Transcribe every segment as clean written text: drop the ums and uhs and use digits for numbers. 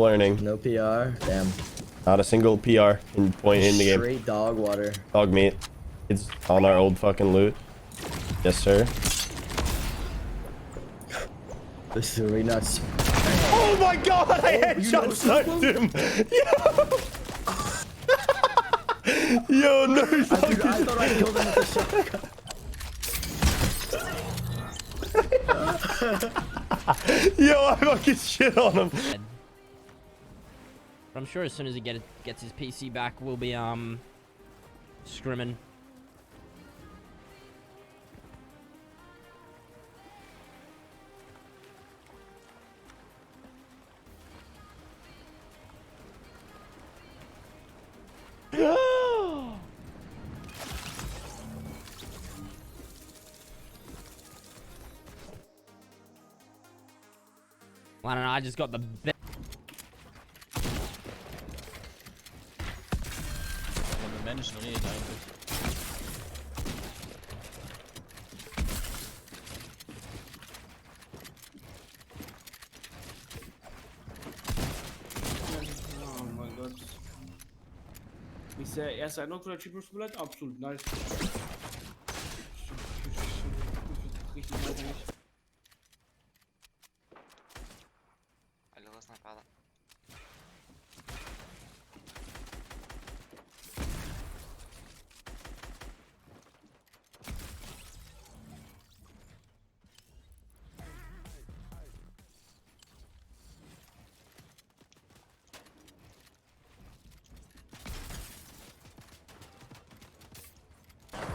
learning. No PR. Damn. Not a single PR in the game. Straight dog water. Dog meat. It's on our old fucking loot. Yes, sir. This is really nuts. Oh my god! I headshot sniped him! Yo, no I thought I killed him with a shotgun. Yo, I fucking shit on him. I'm sure as soon as he gets his PC back, we'll be scrimming. I don't know, I just got the best. Menschen reden eigentlich. Oh mein Gott. Ist der erste Eindruck von der Triple Bullet? Absolut nice. Richtig nice eigentlich.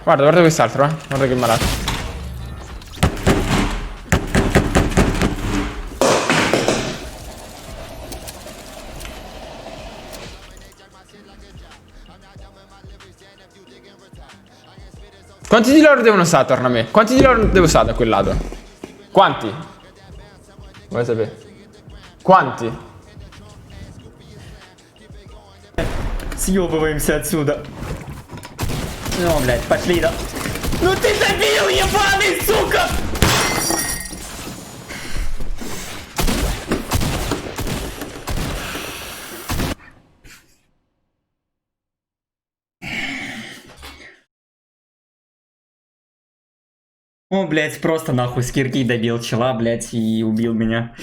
Guarda, guarda quest'altro, guarda che malato. Quanti di loro devono stare attorno a me? Quanti di loro devo stare da quel lato? Quanti? Vuoi sapere? Quanti? Съебываемся отсюда. Ну, блядь, пошли, да. Ну ты забил, ебаный, сука! О, блядь, просто нахуй с кирки добил чела, блядь, и убил меня.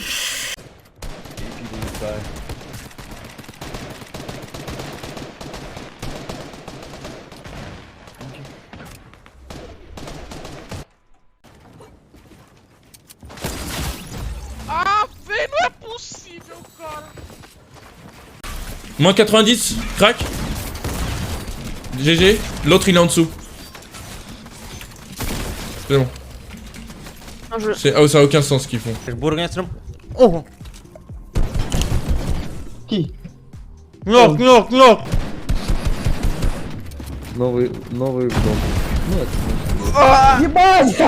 Ah, velho, não é possível, cara. Moins 90, crack. GG. L'autre il est en dessous. C'est bon. Oh, ça a aucun sens ce qu'ils font. Oh! Chi? Knock, knock, knock! Новый дом. Ну, это... Ебать!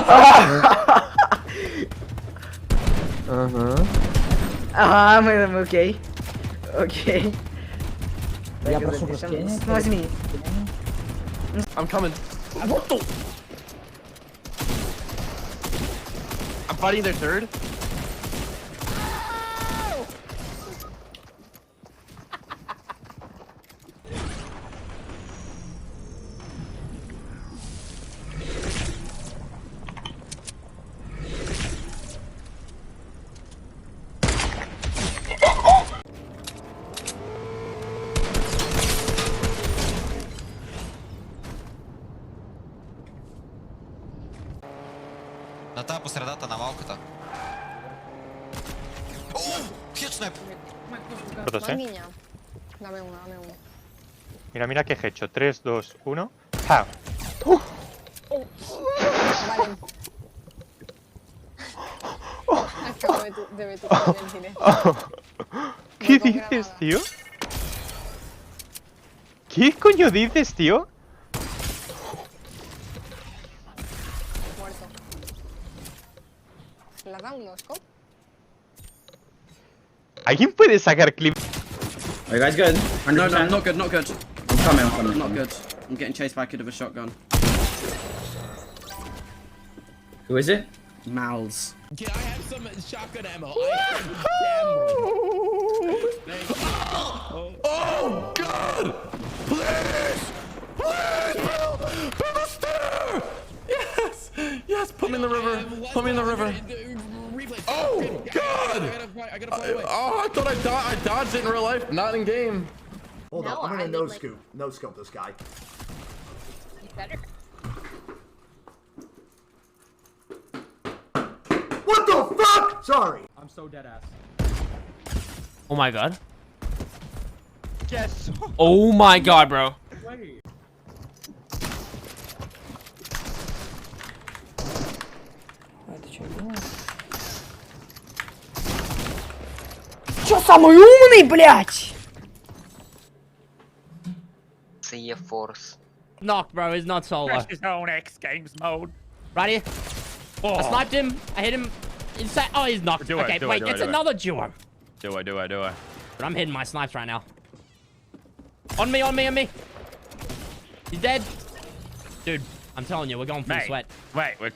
Ага, мы окей. Окей. Я прошу прощения. Возьми. I'm coming. What the? I'm fighting their third. На та посередата на малката. О, хитснеп! La niña. Dame uno, dame uno. Mira, mira qué he hecho. 3, 2, 1. ¡Pam! Vale. Acabo de ver tu cara en el cine. ¿Qué dices, tío? ¿Qué coño dices, tío? Muerto. ¿Le da un osco? ¿Alguien puede sacar clip? Are you guys good? No, not good, not good. I'm coming. Not good. I'm getting chased by a kid with a shotgun. Who is it? Mals. Can I have some shotgun ammo? I am damn Oh God! Please! Please! Build a stair! Yes! Yes! Put me in the river! Put me in the river! Oh God! Oh, I thought I dodged it in real life, not in game. Hold up, I'm gonna no scope. No scope this guy. You better. What the fuck? Sorry. I'm so dead ass. Oh my god. Yes. Oh my god, bro. Wait. Чё самый умный, блядь? Force. Knocked, bro. He's not solo. Press his own X Games mode. Right here. Oh. I sniped him. I hit him. Inside. Oh, he's knocked. Do it, Okay, do it, wait. do it, It's do it. another duo. Do I? But I'm hitting my snipes right now. On me. He's dead. Dude, I'm telling you, we're going for the sweat. Wait, we're...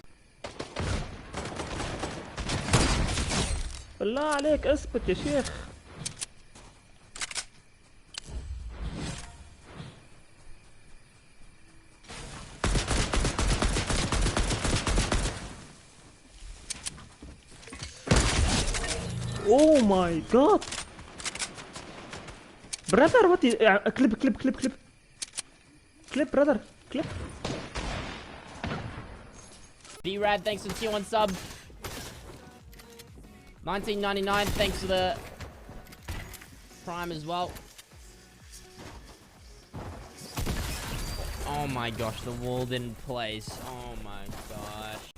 بالله عليك اثبت يا شيخ. Oh my god. Brother, what is clip, brother, clip. B-Rad, thanks for the tier 1 sub. 1999, thanks for the Prime as well. Oh my gosh, the wall didn't place. Oh my gosh.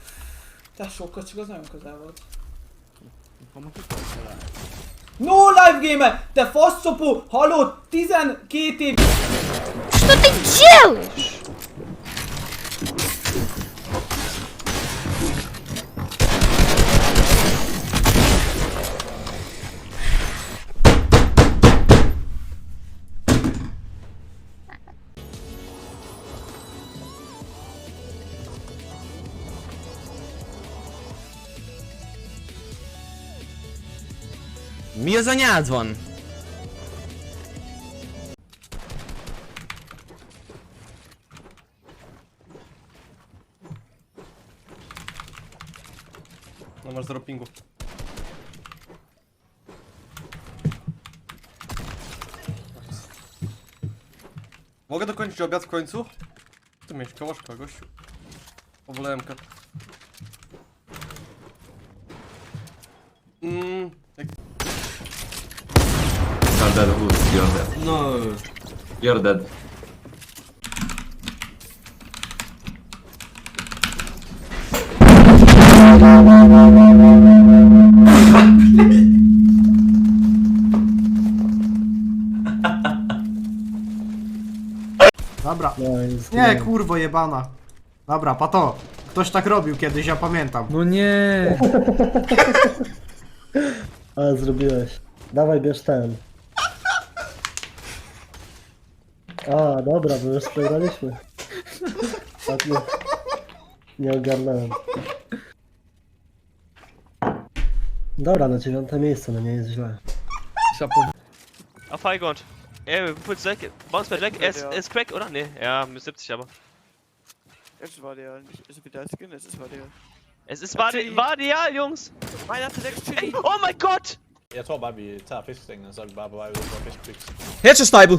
Te sokkal csak az nagyon közel volt. No live game! Te faszopó! Hallod? 12 év... Что ты делаешь? Mi az anyád van? No masz zero pingu. Mogę dokończyć obiad w końcu? Tu mieć kołoszka, gościu. Powolałem kat. You're dead, you're dead. No. You're dead. Dobra. Nie, kurwo jebana. Dobra, pato. Ktoś tak robił kiedyś, ja pamiętam. No nie. Ale zrobiłeś. Dawaj, bierz ten. A, dobra, bo już przegraliśmy. Tak nie ogarnąłem. Dobra, na 9. miejsce, no nie jest źle. Auf Highground. Puls weg. Bounce pad weg. Er ist crack, oder? Nee, ja, mit 70 aber. Jetzt war der nicht. Ist wieder Skin, es ist Vardial. Es ist Vardial, Jungs! Meiner hatte 6 Chili. Oh mein Gott! Jeg tror bare, vi tager fiskestængen, og så er vi bare på vej ud for fiskepix. Headshot sniper!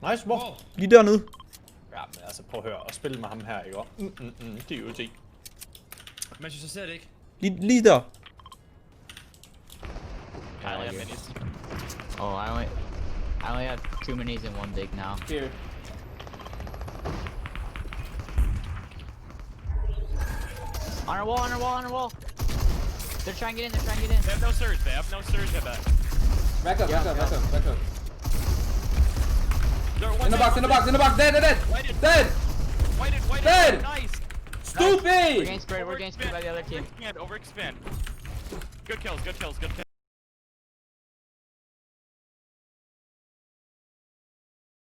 Nice, hvor? Lige dernede. Ja, men altså prøv at høre, og spille med ham her, ikke? Det er jo det. Men så ser det ikke. Lige der. Oh, I only have 2 minis and 1 dig now. Here. On our wall. They're trying to get in, They have no surge, at that. Back up. In the box, dead! Dead! Nice! We're getting sprayed by the other team. Overexpand. Good kills.